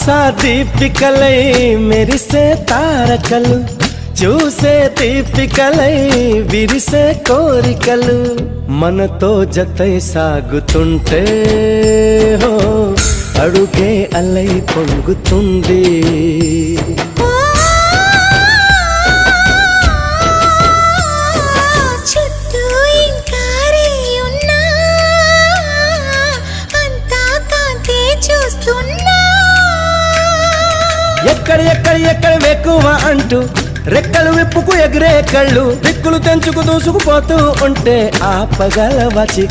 ఆశా దీపికలై మెరిసే తారకలు, చూసే దీపికలై విరిసే కోరికలు, మనతో జతై సాగుతుంటే హో అడుగే అలై పొంగుతుంది. ఎక్కడ ఎక్కడ ఎక్కడ వెక్కువ అంటూ రెక్కలు విప్పుకు ఎగిరే కళ్ళు, దిక్కులు తెంచుకు దూసుకుపోతూ ఉంటే ఆపగలవచి